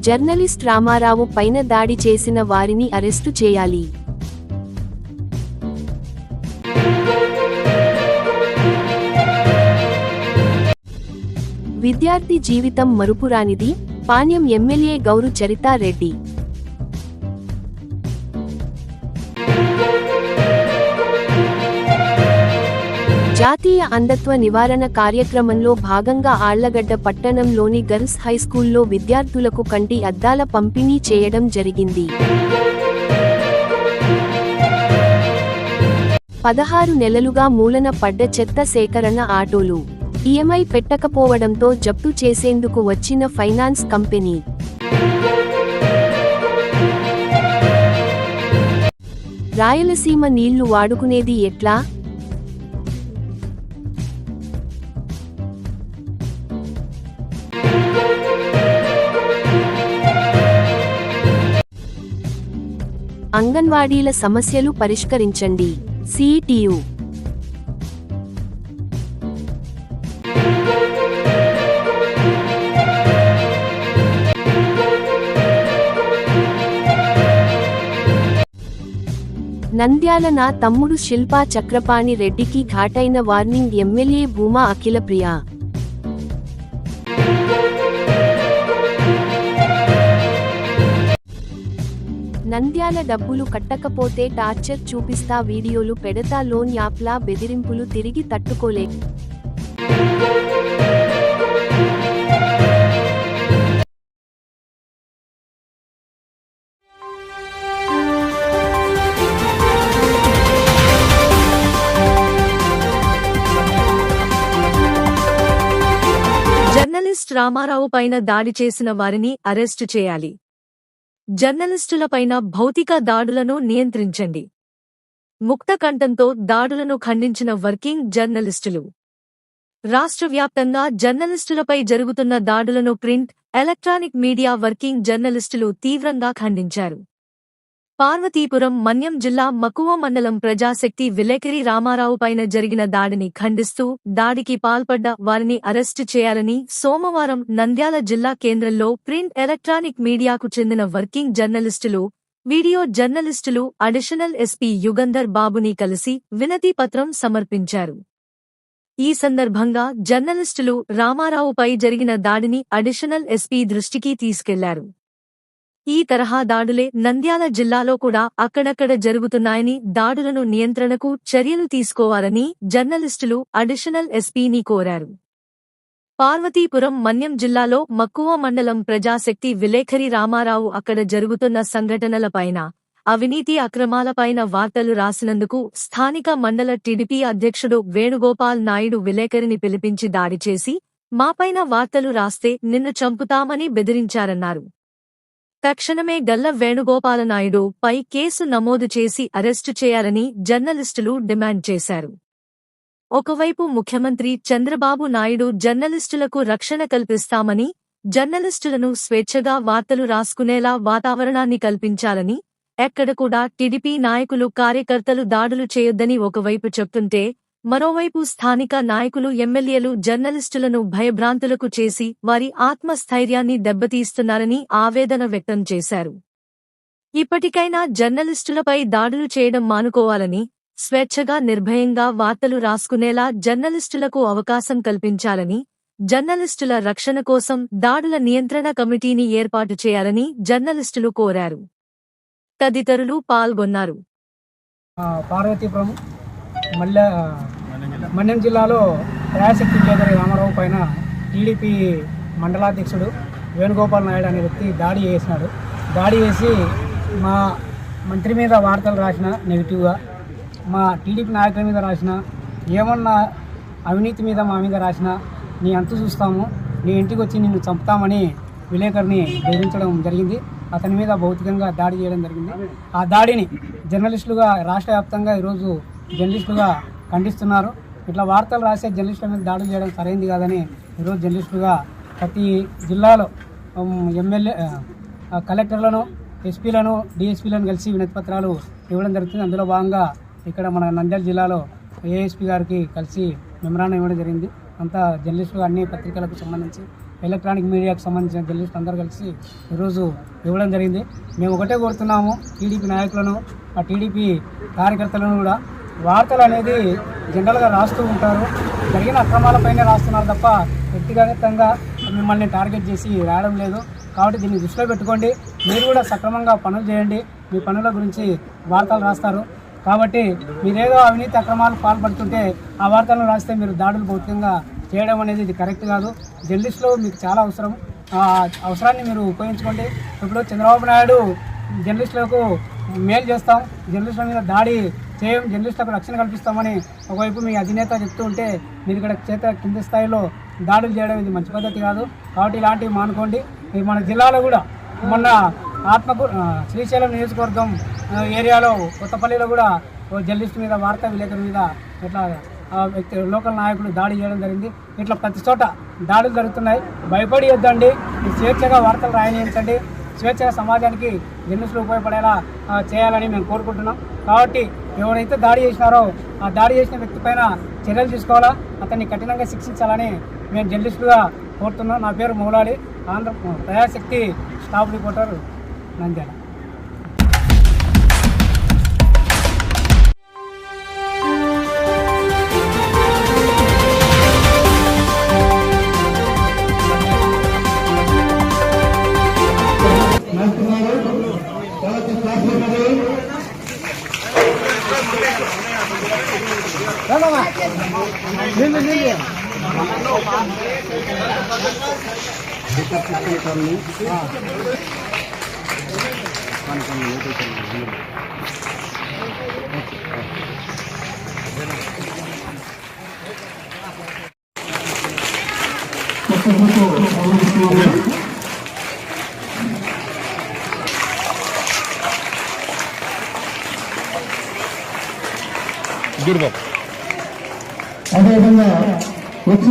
Journalist Ramarao పైన దాడి చేసిన వారిని అరెస్టు చేయాలి. విద్యార్థి జీవితం మరుపురానిది, పాణ్యం ఎమ్మెల్యే గౌరు చరితా రెడ్డి. జాతీయ అంధత్వ నివారణ కార్యక్రమంలో భాగంగా ఆళ్లగడ్డ పట్టణంలోని గర్ల్స్ హైస్కూల్లో విద్యార్థులకు కంటి అద్దాల పంపిణీ చేయడం జరిగింది. 16 నెలలుగా మూలన పడ్డ చెత్త సేకరణ ఆటోలు ఈఎంఐ పెట్టకపోవడంతో జప్తు చేసేందుకు వచ్చిన ఫైనాన్స్ కంపెనీ. రాయలసీమ నీళ్లు వాడుకునేది ఎట్లా? అంగన్వాడీల సమస్యలు పరిష్కరించండి. సిఇటియు. నంద్యాల నా తమ్ముడు శిల్పా చక్రపాణి రెడ్డికి ఘాటైన వార్నింగ్ ఎమ్మెల్యే భూమా అఖిలప్రియ. నంద్యాల డబ్బులు కట్టకపోతే టార్చర్ చూపిస్తా వీడియోలు పెడతా లోన్ యాప్లా బెదిరింపులు తిరిగి తట్టుకోలే. జర్నలిస్ట్ రామారావు పైన దాడి చేసిన వారిని అరెస్టు చేయాలి. జర్నలిస్టులపైన భౌతిక దాడులను నియంత్రించండి. ముక్త కంఠంతో దాడులను ఖండించిన వర్కింగ్ జర్నలిస్టులు. రాష్ట్ర వ్యాప్తంగా జర్నలిస్టులపై జరుగుతున్న దాడులను ప్రింట్, ఎలక్ట్రానిక్ మీడియా వర్కింగ్ జర్నలిస్టులు తీవ్రంగా ఖండించారు. పార్వతీపురం మన్యం జిల్లా మక్కువ మండలం ప్రజాశక్తి విలేకరి రామారావు పైన జరిగిన దాడిని ఖండిస్తూ దాడికి పాల్పడ్డ వారిని అరెస్టు చేయాలని సోమవారం నంద్యాల జిల్లా కేంద్రంలో ప్రింట్, ఎలక్ట్రానిక్ మీడియాకు చెందిన వర్కింగ్ జర్నలిస్టులు, వీడియో జర్నలిస్టులు అడిషనల్ ఎస్పీ యుగంధర్ బాబుని కలిసి వినతి పత్రం సమర్పించారు. ఈ సందర్భంగా జర్నలిస్టులు రామారావుపై జరిగిన దాడిని అడిషనల్ ఎస్పీ దృష్టికి తీసుకెళ్లారు. ఈ తరహా దాడులే నంద్యాల జిల్లాలో కూడా అక్కడక్కడ జరుగుతున్నాయని, దాడులను నియంత్రణకు చర్యలు తీసుకోవాలని జర్నలిస్టులు అడిషనల్ ఎస్పీని కోరారు. పార్వతీపురం మన్యం జిల్లాలో మక్కువ మండలం ప్రజాశక్తి విలేకరి రామారావు అక్కడ జరుగుతున్న సంఘటనలపైన, అవినీతి అక్రమాలపైన వార్తలు రాసినందుకు స్థానిక మండల టీడీపీ అధ్యక్షుడు వేణుగోపాల్ నాయుడు విలేకరిని పిలిపించి దాడి చేసి, మాపైన వార్తలు రాస్తే నిన్ను చంపుతామని బెదిరించారన్నారు. తక్షణమే గల్ల వేణుగోపాలనాయుడు పై కేసు నమోదు చేసి అరెస్టు చేయాలని జర్నలిస్టులు డిమాండ్ చేశారు. ఒకవైపు ముఖ్యమంత్రి చంద్రబాబు నాయుడు జర్నలిస్టులకు రక్షణ కల్పిస్తామని, జర్నలిస్టులను స్వేచ్ఛగా వార్తలు రాసుకునేలా వాతావరణాన్ని కల్పించాలని, ఎక్కడ కూడా టీడీపీ నాయకులు, కార్యకర్తలు దాడులు చేయొద్దని ఒకవైపు చెప్తుంటే, మరోవైపు స్థానిక నాయకులు, ఎమ్మెల్యేలు జర్నలిస్టులను భయభ్రాంతులకు చేసి వారి ఆత్మస్థైర్యాన్ని దెబ్బతీస్తున్నారని ఆవేదన వ్యక్తం చేశారు. ఇప్పటికైనా జర్నలిస్టులపై దాడులు చేయడం మానుకోవాలని, స్వేచ్ఛగా నిర్భయంగా వార్తలు రాసుకునేలా జర్నలిస్టులకు అవకాశం కల్పించాలని, జర్నలిస్టుల రక్షణ కోసం దాడుల నియంత్రణ కమిటీని ఏర్పాటు చేయాలని జర్నలిస్టులు కోరారు. తదితరులు పాల్గొన్నారు. పార్వతీపురం మన్యం జిల్లాలో ప్రజాశక్తి విలేకరి రామారావు పైన టీడీపీ మండలాధ్యక్షుడు వేణుగోపాల్ నాయుడు అనే వ్యక్తి దాడి చేసినాడు. దాడి చేసి మా మంత్రి మీద వార్తలు రాసిన నెగిటివ్గా, మా టీడీపీ నాయకుల మీద రాసిన, ఏమన్నా అవినీతి మీద మా మీద రాసిన, నీ అంతు చూస్తాము, నీ ఇంటికి వచ్చి నిన్ను చంపుతామని విలేకరిని బెదిరించడం జరిగింది. అతని మీద భౌతికంగా దాడి చేయడం జరిగింది. ఆ దాడిని జర్నలిస్టులుగా రాష్ట్ర వ్యాప్తంగా ఈరోజు జర్నలిస్టులుగా ఖండిస్తున్నారు. ఇట్లా వార్తలు రాసే జర్నలిస్టుల మీద దాడులు చేయడం సరైంది కాదని ఈరోజు జర్నలిస్టులుగా ప్రతి జిల్లాలో ఎమ్మెల్యే, కలెక్టర్లను, ఎస్పీలను, డిఎస్పీలను కలిసి వినతి పత్రాలు ఇవ్వడం జరుగుతుంది. అందులో భాగంగా ఇక్కడ మన నంద్యాల జిల్లాలో ఏఎస్పీ గారికి కలిసి మెమరాండం ఇవ్వడం జరిగింది. అంతా జర్నలిస్టులు అన్ని పత్రికలకు సంబంధించి ఎలక్ట్రానిక్ మీడియాకు సంబంధించిన జర్నలిస్ట్ అందరూ కలిసి ఈరోజు ఇవ్వడం జరిగింది. మేము ఒకటే కోరుతున్నాము టీడీపీ నాయకులను, ఆ టీడీపీ కార్యకర్తలను కూడా, వార్తలు అనేది జనరల్గా రాస్తూ ఉంటారు, జరిగిన అక్రమాలపైనే రాస్తున్నారు తప్ప వ్యక్తిగతంగా మిమ్మల్ని టార్గెట్ చేసి రాయడం లేదు. కాబట్టి దీన్ని దృష్టిలో పెట్టుకోండి. మీరు కూడా సక్రమంగా పనులు చేయండి. మీ పనుల గురించి వార్తలు రాస్తారు. కాబట్టి మీరేదో అవినీతి అక్రమాలు పాల్పడుతుంటే ఆ వార్తలను రాస్తే మీరు దాడులు భౌతికంగా చేయడం అనేది ఇది కరెక్ట్ కాదు. జర్నలిస్టులు మీకు చాలా అవసరం. ఆ అవసరాన్ని మీరు ఉపయోగించుకోండి. ఇప్పుడు చంద్రబాబు నాయుడు జర్నలిస్టులకు మేలు చేస్తాం, జర్నలిస్టుల మీద దాడి చేయం, జర్నలిస్టులకు రక్షణ కల్పిస్తామని ఒకవైపు మీ అధినేత చెప్తూ ఉంటే మీరు ఇక్కడ కింది స్థాయిలో దాడులు చేయడం ఇది మంచి పద్ధతి కాదు. కాబట్టి ఇలాంటివి మానుకోండి. మన జిల్లాలో కూడా మొన్న శ్రీశైలం నియోజకవర్గం ఏరియాలో కొత్తపల్లిలో కూడా జర్నలిస్ట్ మీద, వార్తా విలేకరుల మీద ఇట్లా లోకల్ నాయకులు దాడి చేయడం జరిగింది. ఇట్లా ప్రతి చోట దాడులు జరుగుతున్నాయి. భయపడి వద్దండి, స్వేచ్ఛగా వార్తలు రాయనించండి. స్వేచ్ఛగా సమాజానికి జర్నలిస్టులు ఉపయోగపడేలా చేయాలని మేము కోరుకుంటున్నాం. కాబట్టి ఎవరైతే దాడి చేసినారో ఆ దాడి చేసిన వ్యక్తి పైన చర్యలు తీసుకోవాలా, అతన్ని కఠినంగా శిక్షించాలని మేము జర్నలిస్టులుగా కోరుతున్నాం. నా పేరు మౌలాలి, ప్రజాశక్తి స్టాఫ్ రిపోర్టర్, నంద్యాల. అదేవిధంగా వచ్చి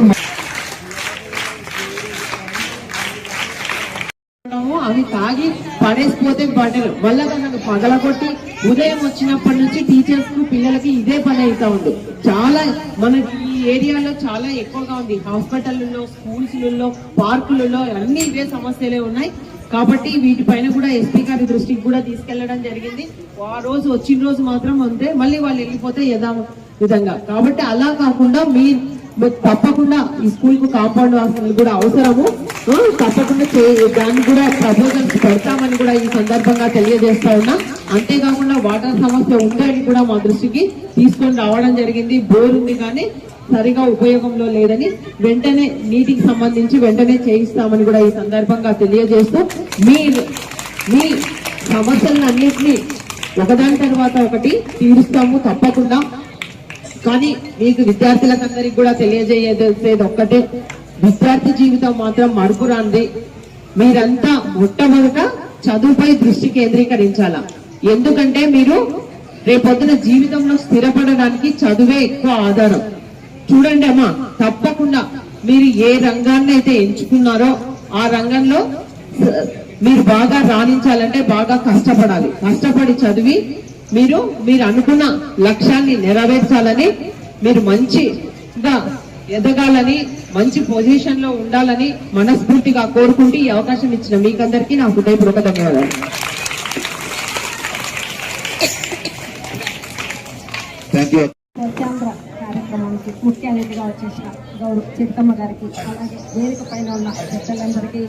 అవి తాగి పడేసిపోతే బట్టలు వల్ల నాకు పగలగొట్టి ఉదయం వచ్చినప్పటి నుంచి టీచర్స్ కు పిల్లలకి ఇదే పని అవుతా ఉంది. చాలా మనకి ఈ ఏరియాలో చాలా ఎక్కువగా ఉంది. హాస్పిటల్లో, స్కూల్స్లలో, పార్కులలో అన్ని ఇవే సమస్యలే ఉన్నాయి. కాబట్టి వీటిపైన కూడా ఎస్పీ గారి దృష్టికి కూడా తీసుకెళ్లడం జరిగింది. ఆ రోజు వచ్చిన రోజు మాత్రం అంతే, మళ్ళీ వాళ్ళు వెళ్ళిపోతే విధంగా. కాబట్టి అలా కాకుండా మీరు తప్పకుండా ఈ స్కూల్ కు కాంపౌండ్ వాసులు కూడా అవసరము, తప్పకుండా దాన్ని కూడా ప్రపోజల్స్ పెడతామని కూడా ఈ సందర్భంగా తెలియజేస్తా ఉన్నా. అంతేకాకుండా వాటర్ సమస్య ఉందని కూడా మా దృష్టికి తీసుకొని రావడం జరిగింది. బోర్ ఉంది కానీ సరిగా ఉపయోగంలో లేదని, వెంటనే నీటికి సంబంధించి వెంటనే చేయిస్తామని కూడా ఈ సందర్భంగా తెలియజేస్తూ మీ సమస్యలను అన్నింటినీ ఒకదాని తర్వాత ఒకటి తీరుస్తాము తప్పకుండా. కానీ మీకు విద్యార్థులకందరికి కూడా తెలియజేసేది ఒక్కటే, విద్యార్థి జీవితం మాత్రం మరుపురాంది. మీరంతా మొట్టమొదట చదువుపై దృష్టి కేంద్రీకరించాలా. ఎందుకంటే మీరు రేపొద్దున జీవితంలో స్థిరపడడానికి చదువే ఎక్కువ ఆధారం. చూడండి అమ్మా, తప్పకుండా మీరు ఏ రంగాన్ని అయితే ఎంచుకున్నారో ఆ రంగంలో మీరు బాగా రాణించాలంటే బాగా కష్టపడాలి. కష్టపడి చదివి మీరు అనుకున్న లక్ష్యాన్ని నెరవేర్చాలని, మీరు మంచిగా ఎదగాలని, మంచి పొజిషన్ లో ఉండాలని మనస్ఫూర్తిగా కోరుకుంటూ ఈ అవకాశం ఇచ్చిన మీకందరికీ నా హృదయపూర్వక ధన్యవాదాలు. చంద్ర కార్యక్రమానికి ముఖ్య అతిథిగా వచ్చేసిన గౌరవ చిత్తమ్మ గారికి, అలాగే వేదిక పైన ఉన్న పెద్దలందరికీ,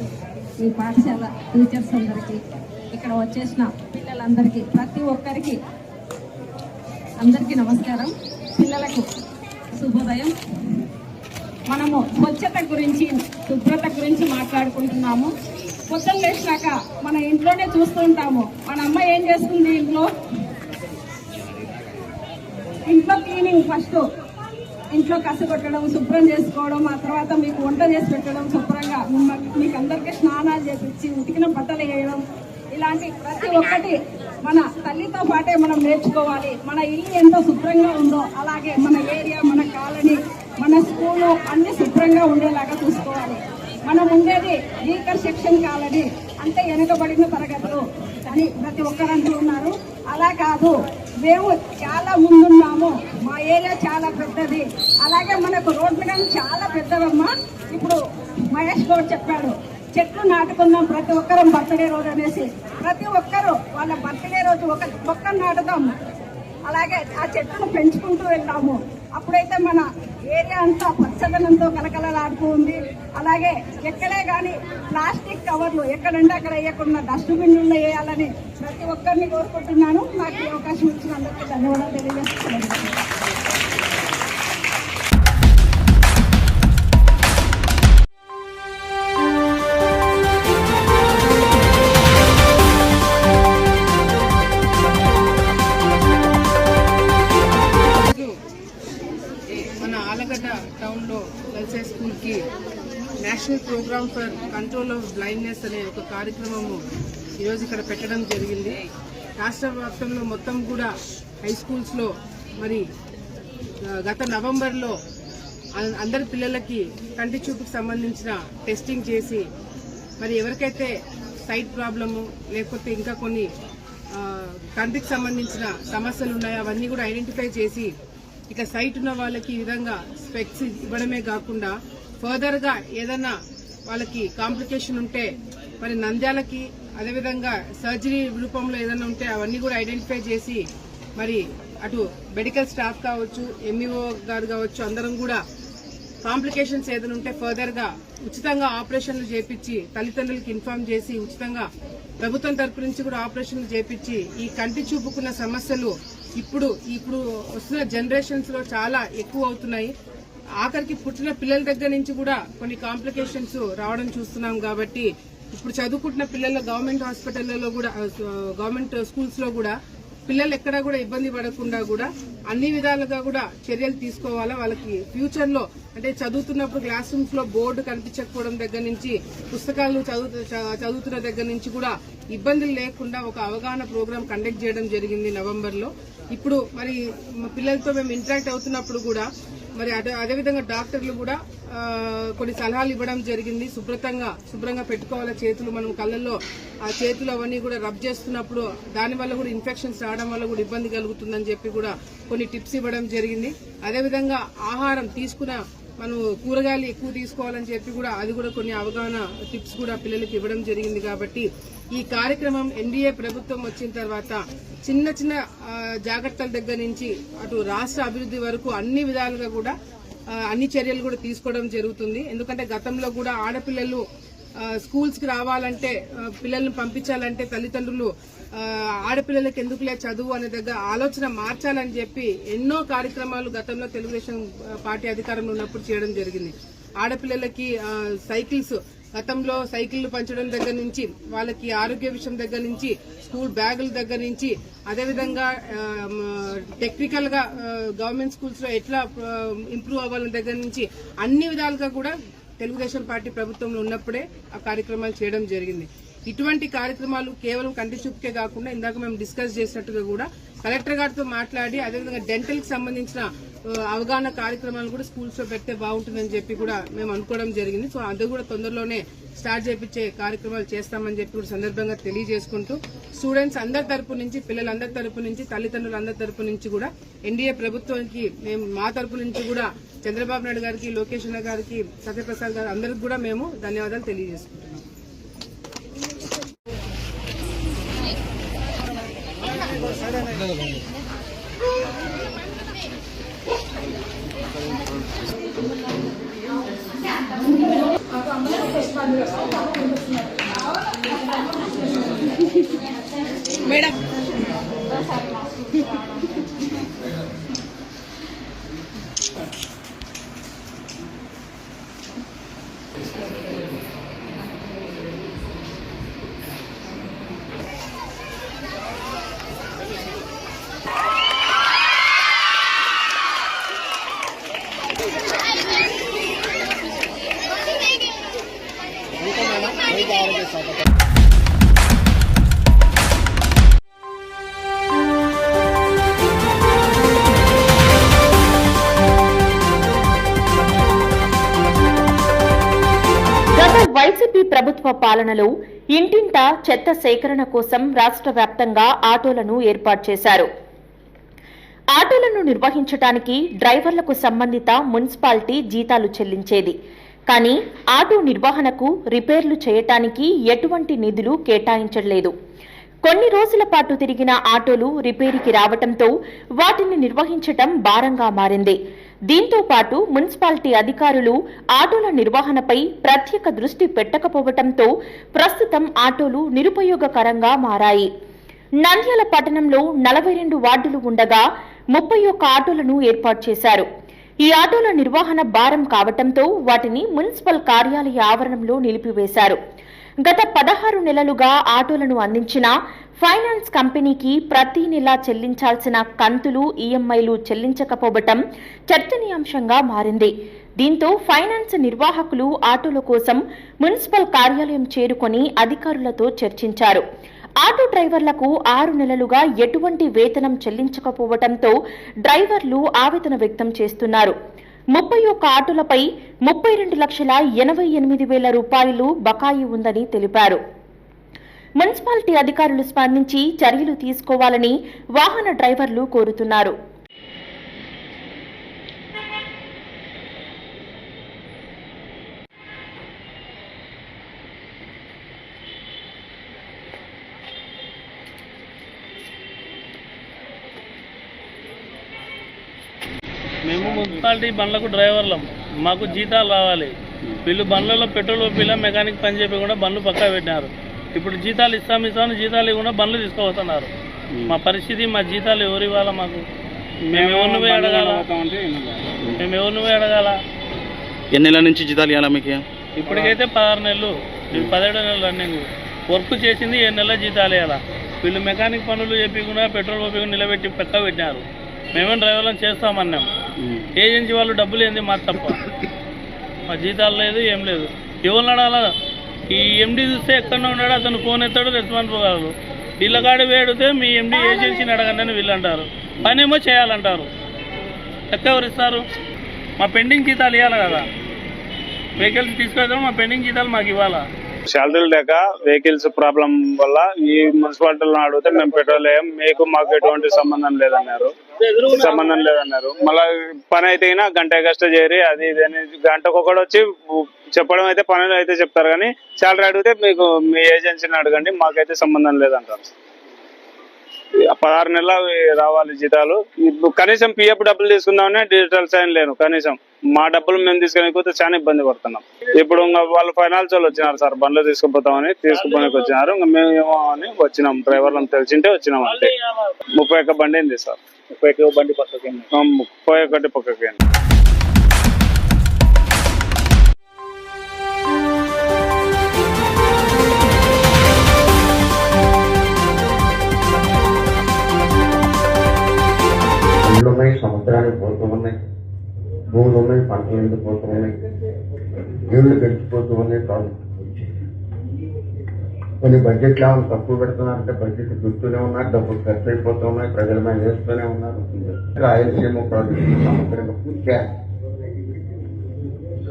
ఈ పాఠశాల టీచర్స్ అందరికీ, ఇక్కడ వచ్చేసిన పిల్లలందరికీ, ప్రతి ఒక్కరికి అందరికీ నమస్కారం. పిల్లలకు శుభోదయం. మనము స్వచ్ఛత గురించి, శుభ్రత గురించి మాట్లాడుకుంటున్నాము. పొద్దున్న లేచినాక మన ఇంట్లోనే చూస్తూ ఉంటాము, మన అమ్మ ఏం చేస్తుంది, ఇంట్లో క్లీనింగ్, ఫస్ట్ ఇంట్లో కసగొట్టడం, శుభ్రం చేసుకోవడం, ఆ తర్వాత మీకు వంట చేసి పెట్టడం, శుభ్రంగా మీకు అందరికీ స్నానాలు చేపించి ఉతికిన బట్టలు వేయడం, ఇలాంటి ప్రతి ఒక్కటి మన తల్లితో పాటే మనం నేర్చుకోవాలి. మన ఇల్లు ఎంతో శుభ్రంగా ఉందో అలాగే మన ఏరియా, మన కాలనీ, మన స్కూలు అన్ని శుభ్రంగా ఉండేలాగా చూసుకోవాలి. మనం ఉండేది వీకర్ సెక్షన్ కాలనీ, అంటే వెనుకబడిన తరగతులు అని ప్రతి ఒక్కరు అంటూ ఉన్నారు. అలా కాదు, మేము చాలా ముందున్నాము, మా ఏరియా చాలా పెద్దది, అలాగే మనకు రోడ్లు కానీ చాలా పెద్దవమ్మా. ఇప్పుడు మహేష్ గౌడ్ చెప్పాడు, చెట్లు నాటుకుందాం ప్రతి ఒక్కరం బర్త్డే రోజు అనేసి. ప్రతి ఒక్కరు వాళ్ళ బర్త్డే రోజు ఒక మొక్కను నాటుదాము, అలాగే ఆ చెట్లను పెంచుకుంటూ వెళ్దాము. అప్పుడైతే మన ఏరియా అంతా పచ్చదనంతో కలకలలాడుతూ ఉంది. అలాగే ఎక్కడే కానీ ప్లాస్టిక్ కవర్లు ఎక్కడంటే అక్కడ వేయకుండా డస్ట్బిన్లో వేయాలని ప్రతి ఒక్కరిని కోరుకుంటున్నాను. నాకు ఈ అవకాశం ఇచ్చిన అందరికీ ధన్యవాదాలు తెలియజేస్తున్నాను. ఆలగడ్డ టౌన్లో గర్ల్స్ హై స్కూల్కి national programme for control of blindness అనే ఒక కార్యక్రమము ఈరోజు ఇక్కడ పెట్టడం జరిగింది. రాష్ట్ర వ్యాప్తంలో మొత్తం కూడా హై స్కూల్స్లో మరి గత నవంబర్లో అందరి పిల్లలకి కంటి చూపుకి సంబంధించిన టెస్టింగ్ చేసి మరి ఎవరికైతే సైట్ ప్రాబ్లము లేకపోతే ఇంకా కొన్ని కంటికి సంబంధించిన సమస్యలు ఉన్నాయో అవన్నీ కూడా ఐడెంటిఫై చేసి ఇక సైట్ ఉన్న వాళ్ళకి ఈ విధంగా స్పెక్స్ ఇవ్వడమే కాకుండా ఫర్దర్గా ఏదైనా వాళ్ళకి కాంప్లికేషన్ ఉంటే మరి నంద్యాలకి అదేవిధంగా సర్జరీ రూపంలో ఏదైనా ఉంటే అవన్నీ కూడా ఐడెంటిఫై చేసి మరి అటు మెడికల్ స్టాఫ్ కావచ్చు, ఎంఈఓ గారు కావచ్చు, అందరం కూడా కాంప్లికేషన్స్ ఏదైనా ఉంటే ఫర్దర్గా ఉచితంగా ఆపరేషన్లు చేపించి తల్లిదండ్రులకి ఇన్ఫార్మ్ చేసి ఉచితంగా ప్రభుత్వం తరపు నుంచి కూడా ఆపరేషన్లు చేపించి ఈ కంటి చూపుకున్న సమస్యలు ఇప్పుడు వస్తున్న జనరేషన్స్ లో చాలా ఎక్కువ అవుతున్నాయి. ఆఖరికి పుట్టిన పిల్లల దగ్గర నుంచి కూడా కొన్ని కాంప్లికేషన్స్ రావడం చూస్తున్నాం. కాబట్టి ఇప్పుడు చదువుకుంటున్న పిల్లల గవర్నమెంట్ హాస్పిటల్లో కూడా గవర్నమెంట్ స్కూల్స్ లో కూడా పిల్లలు ఎక్కడా కూడా ఇబ్బంది పడకుండా కూడా అన్ని విధాలుగా కూడా చర్యలు తీసుకోవాలా. వాళ్ళకి ఫ్యూచర్ లో అంటే చదువుతున్నప్పుడు క్లాస్ రూమ్స్ లో బోర్డు కనిపించకపోవడం దగ్గర నుంచి పుస్తకాలు చదువుతున్న దగ్గర నుంచి కూడా ఇబ్బందులు లేకుండా ఒక అవగాహన ప్రోగ్రామ్ కండక్ట్ చేయడం జరిగింది నవంబర్ లో. ఇప్పుడు మరి పిల్లలతో మేము ఇంటరాక్ట్ అవుతున్నప్పుడు కూడా మరి అదేవిధంగా డాక్టర్లు కూడా కొన్ని సలహాలు ఇవ్వడం జరిగింది. శుభ్రంగా పెట్టుకోవాలి చేతులు. మనం కళ్ళల్లో ఆ చేతులు అవన్నీ కూడా రబ్ చేస్తున్నప్పుడు దానివల్ల కూడా ఇన్ఫెక్షన్స్ రావడం వల్ల కూడా ఇబ్బంది కలుగుతుందని చెప్పి కూడా కొన్ని టిప్స్ ఇవ్వడం జరిగింది. అదేవిధంగా ఆహారం తీసుకున్న మనం కూరగాయలు ఎక్కువ తీసుకోవాలని చెప్పి కూడా అది కూడా కొన్ని అవగాహన టిప్స్ కూడా పిల్లలకి ఇవ్వడం జరిగింది. కాబట్టి ఈ కార్యక్రమం ఎన్డీఏ ప్రభుత్వం వచ్చిన తర్వాత చిన్న చిన్న జాగ్రత్తల దగ్గర నుంచి అటు రాష్ట్ర అభివృద్ధి వరకు అన్ని విధాలుగా కూడా అన్ని చర్యలు కూడా తీసుకోవడం జరుగుతుంది. ఎందుకంటే గతంలో కూడా ఆడపిల్లలు స్కూల్స్ కి రావాలంటే పిల్లల్ని పంపించాలంటే తల్లిదండ్రులు ఆడపిల్లలకి ఎందుకులే చదువు అనే దగ్గర ఆలోచన మార్చాలని చెప్పి ఎన్నో కార్యక్రమాలు గతంలో తెలుగుదేశం పార్టీ అధికారంలో ఉన్నప్పుడు చేయడం జరిగింది. ఆడపిల్లలకి సైకిల్స్ గతంలో సైకిళ్లు పంచడం దగ్గర నుంచి వాళ్ళకి ఆరోగ్య విషయం దగ్గర నుంచి స్కూల్ బ్యాగుల దగ్గర నుంచి అదేవిధంగా టెక్నికల్ గా గవర్నమెంట్ స్కూల్స్ లో ఎట్లా ఇంప్రూవ్ అవ్వాలనే దగ్గర నుంచి అన్ని విధాలుగా కూడా తెలుగుదేశం పార్టీ ప్రభుత్వంలో ఉన్నప్పుడే ఆ కార్యక్రమాలు చేయడం జరిగింది. ఇటువంటి కార్యక్రమాలు కేవలం కంటి చూపుకే కాకుండా ఇందాక మేము డిస్కస్ చేసినట్టుగా కూడా కలెక్టర్ గారితో మాట్లాడి అదేవిధంగా డెంటల్ కి సంబంధించిన అవగాహన కార్యక్రమాలు కూడా స్కూల్స్ లో పెడితే బాగుంటుందని చెప్పి కూడా మేము అనుకోవడం జరిగింది. సో అది కూడా తొందరలోనే స్టార్ట్ చేయించే కార్యక్రమాలు చేస్తామని చెప్పి కూడా సందర్భంగా తెలియజేసుకుంటూ స్టూడెంట్స్ అందరి తరపు నుంచి పిల్లలందరి తరపు నుంచి తల్లిదండ్రులందరి తరపు నుంచి కూడా ఎన్డీఏ ప్రభుత్వానికి మేము మా తరపు నుంచి కూడా చంద్రబాబు నాయుడు గారికి, లోకేష్ అన్న గారికి, సత్యప్రసాద్ గారు అందరికి కూడా మేము ధన్యవాదాలు తెలియజేసుకుంటున్నాం. మేడం వైసీపీ ప్రభుత్వ పాలనలో ఇంటింటా చెత్త సేకరణ కోసం రాష్ట్ర వ్యాప్తంగా ఆటోలను ఏర్పాటు చేశారు. ఆటోలను నిర్వహించడానికి డ్రైవర్లకు సంబంధిత మున్సిపాలిటీ జీతాలు చెల్లించేది. కానీ ఆటో నిర్వహణకు రిపేర్లు చేయటానికి ఎటువంటి నిధులు కేటాయించలేదు. కొన్ని రోజుల పాటు తిరిగిన ఆటోలు రిపేరీకి రావటంతో వాటిని నిర్వహించటం భారంగా మారింది. దీంతో పాటు మున్సిపాలిటీ అధికారులు ఆటోల నిర్వహణపై ప్రత్యేక దృష్టి పెట్టకపోవటంతో ప్రస్తుతం ఆటోలు నిరుపయోగకరంగా మారాయి. నంద్యాల పట్టణంలో 42 వార్డులు ఉండగా 31 ఆటోలను ఏర్పాటు చేశారు. ఈ ఆటోల నిర్వహణ భారం కావటంతో వాటిని మున్సిపల్ కార్యాలయ ఆవరణంలో నిలిపివేశారు. గత 16 నెలలుగా ఆటోలను అందించిన ఫైనాన్స్ కంపెనీకి ప్రతి నెలా చెల్లించాల్సిన కంతులు, ఈఎంఐలు చెల్లించకపోవటం చర్చనీయాంశంగా మారింది. దీంతో ఫైనాన్స్ నిర్వాహకులు ఆటోల కోసం మున్సిపల్ కార్యాలయం చేరుకొని అధికారులతో చర్చించారు. ఆటో డ్రైవర్లకు 6 నెలలుగా ఎటువంటి వేతనం చెల్లించకపోవటంతో డ్రైవర్లు ఆవేదన వ్యక్తం చేస్తున్నారు. 31 ఆటోలపై 32,88,000 రూపాయలు బకాయి ఉందని తెలిపారు. మున్సిపాలిటీ అధికారులు స్పందించి చర్యలు తీసుకోవాలని వాహన డ్రైవర్లు కోరుతున్నారు. మేము మున్సిపాలిటీ బండ్లకు డ్రైవర్లం, మాకు జీతాలు రావాలి. వీళ్ళు బండ్లలో పెట్రోల్ పిల్ల మెకానిక్ పని చెప్పకుండా బండ్లు పక్కా పెట్టినారు. ఇప్పుడు జీతాలు ఇస్తామని జీతాలు ఇవ్వకుండా బండ్లు తీసుకుపోతున్నారు. మా పరిస్థితి, మా జీతాలు ఎవరు ఇవ్వాలా? మాకు మేము ఎవరిని పోయి అడగాల? ఎన్ని నెలల నుంచి జీతాలు ఇవ్వాలా మీకు? ఇప్పటికైతే 16 నెలలు, 17 నెలలు రన్నింగ్. వర్క్ చేసింది 7 నెలల జీతాలు ఇవ్వాలా? వీళ్ళు మెకానిక్ పనులు చెప్పకుండా పెట్రోల్ పంపింగ్ నిలబెట్టి పక్కా పెట్టినారు. మేమేం డ్రైవర్లను చేస్తామన్నాం. ఏజెన్సీ వాళ్ళు డబ్బులు ఏంది మా తప్ప, మా జీతాలు లేదు, ఏం లేదు. ఎవరిని అడగాల? ఈ ఎండి చూస్తే ఎక్కడో ఉన్నాడు, అతను ఫోన్ ఎత్తాడు, రెస్పాన్స్ పోగలరు. వీళ్ళ కాడ వేడితే మీ ఎండి ఏజెన్సీని అడగండి అని వీళ్ళు అంటారు. పనేమో చేయాలంటారు. లెక్క ఎవరు ఇస్తారు? మా పెండింగ్ జీతాలు ఇవ్వాలి కదా. వెహికల్స్ తీసుకెళ్తాం, మా పెండింగ్ జీతాలు మాకు ఇవ్వాలా? శాలరీలు లేక వెహికల్స్ ప్రాబ్లం వల్ల ఈ మున్సిపాలిటీలను అడిగితే మేము పెట్రోల్ వేయం, మీకు మాకు ఎటువంటి సంబంధం లేదన్నారు. మళ్ళీ పని అయితే గంట కష్టం చేరి అది ఇది అని గంటకొకటి వచ్చి చెప్పడం అయితే పనులు అయితే చెప్తారు. కానీ శాలరీ అడిగితే మీకు మీ ఏజెన్సీని అడగండి, మాకైతే సంబంధం లేదంటారు. 16 నెలలు రావాలి జీతాలు. కనీసం పిఎఫ్ డబ్బులు తీసుకుందామని డిజిటల్ సైన్ లేను. కనీసం మా డబ్బులు మేము తీసుకునేకపోతే చాలా ఇబ్బంది పడుతున్నాం. ఇప్పుడు వాళ్ళు ఫైనాన్స్ వాళ్ళు వచ్చినారు సార్, బండ్లు తీసుకుపోతామని తీసుకుపోనికి వచ్చినారు. ఇంకా మేము ఏమో అని వచ్చినాం, డ్రైవర్లను తెలిసింటే వచ్చినాం. అంటే 31 బండి అయింది సార్. 31 బండి పక్కకి 31 పక్కకి. ఉన్నాయి, సముద్రానికి పోతూ ఉన్నాయి, భూములు ఉన్నాయి, పంటలు ఎండిపోతూ ఉన్నాయి, నీళ్లు గడిచిపోతూ ఉన్నాయి. కొన్ని బడ్జెట్లు ఏమైనా తక్కువ పెడుతున్నారంటే బడ్జెట్ చూస్తూనే ఉన్నారు, డబ్బులు ఖర్చు అయిపోతూ ఉన్నాయి, ప్రజల మీద వేస్తూనే ఉన్నారు. రాయలసీమ ప్రాజెక్టు సముద్రంగా పూర్తిగా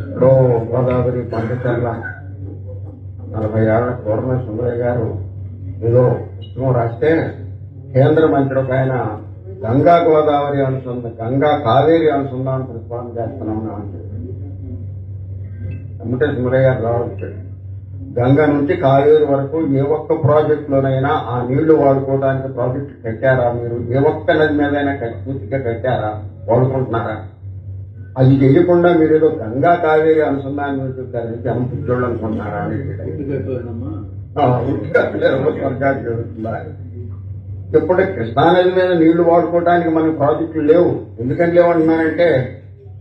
ఇప్పుడు గోదావరి పంటచర్ల 40 ఏళ్ల పూర్ణ సుందరయ్య గారు ఏదో పుస్తకం రాస్తే కేంద్ర మంత్రి ఒక ఆయన గంగా గోదావరి గంగా కావేరి అనుసంధానం ప్రతిపాదన చేస్తున్నామని అంటే వెంకటే సుమరయ్య గారు రావచ్చు. గంగా నుంచి కావేరి వరకు ఏ ఒక్క ప్రాజెక్టులోనైనా ఆ నీళ్లు వాడుకోవడానికి ప్రాజెక్టు కట్టారా? మీరు ఏ ఒక్క నది మీదైనా పూర్తిగా కట్టారా? వాడుకుంటున్నారా? అది చేయకుండా మీరు ఏదో గంగా కావేరి అనుసంధానం జనం పుట్టోళ్ళు అనుకుంటున్నారా అని ఇప్పుడు కృష్ణానది మీద నీళ్లు వాడుకోవడానికి మనకు ప్రాజెక్టులు లేవు. ఎందుకని లేవంటున్నానంటే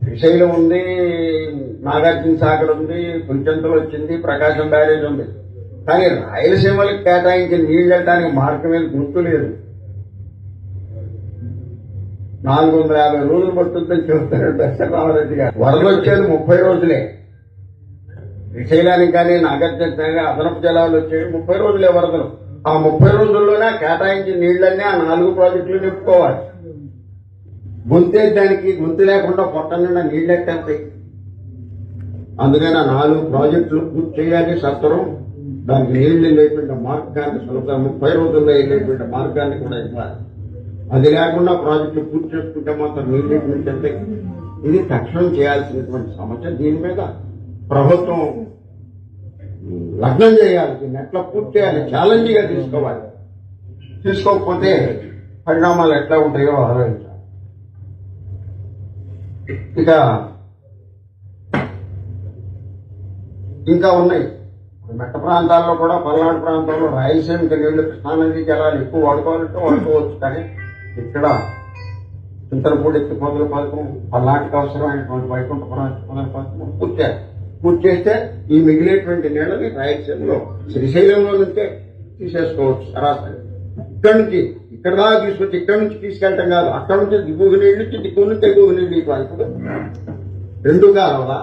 శ్రీశైలం ఉంది, నాగార్జున సాగర్ ఉంది, పులిచెంతలు వచ్చింది, ప్రకాశం బ్యారేజ్ ఉంది. కానీ రాయలసీమలకు కేటాయించిన నీళ్లు వెళ్ళడానికి మార్గం మీద గుర్తు లేదు. 450 రోజులు పడుతుందని చెబుతారు రామరెడ్డి గారు. వరదలు వచ్చేది 30 రోజులే. శ్రీశైలానికి కానీ నాగార్జున అదనపు జలాలు వచ్చేవి 30 రోజులే వరదలు. ఆ 30 రోజుల్లోనే కేటాయించిన నీళ్లన్నీ ఆ 4 ప్రాజెక్టులు నింపుకోవాలి. దానికి గొంతు లేకుండా పొట్ట నిండా నీళ్ళెట్టేస్తాయి. అందుకని ఆ 4 ప్రాజెక్టులు పూర్తి చేయాలి. సత్వరం దానికి నీళ్లు వెళ్ళేటువంటి మార్గాన్ని 30 రోజుల్లో వెళ్ళేటువంటి మార్గాన్ని కూడా ఇవ్వాలి. అది లేకుండా ప్రాజెక్టులు పూర్తి చేసుకుంటే మాత్రం నీళ్ళు. ఇది తక్షణం చేయాల్సినటువంటి సమస్య. దీని మీద ప్రభుత్వం లగ్నం చేయాలి, దీన్ని ఎట్లా పూర్తి చేయాలి, ఛాలెంజ్గా తీసుకోవాలి. తీసుకోకపోతే పరిణామాలు ఎట్లా ఉంటాయో ఆలోచించాలి. ఇక ఇంకా ఉన్నాయి మెట్ట ప్రాంతాల్లో కూడా, పల్నాడు ప్రాంతాల్లో రాయలసీమకి నీళ్లు కృష్ణానదీ జలాలు ఎక్కువ వాడుకోవాలంటే వాడుకోవచ్చు. కానీ ఇక్కడ చింతలపూడి ఎత్తిపోతల పథకం, పల్నాటికి అవసరమైనటువంటి వైకుంఠపురం ఎత్తిపోతల పథకం పూర్తి చేస్తే ఈ మిగిలేటువంటి నీళ్ళని రాయలసీమలో శ్రీశైలంలో నుంచే తీసేసుకోవచ్చు సరాసరి. ఇక్కడ దాకా తీసుకొచ్చి ఇక్కడ నుంచి తీసుకెళ్ళటం కాదు, అక్కడ నుంచి దిగువ నీళ్ళు నుంచి దిగువ నుంచి ఎగువ నీళ్ళు ఇవ్వాలి. రెండు కావాలా,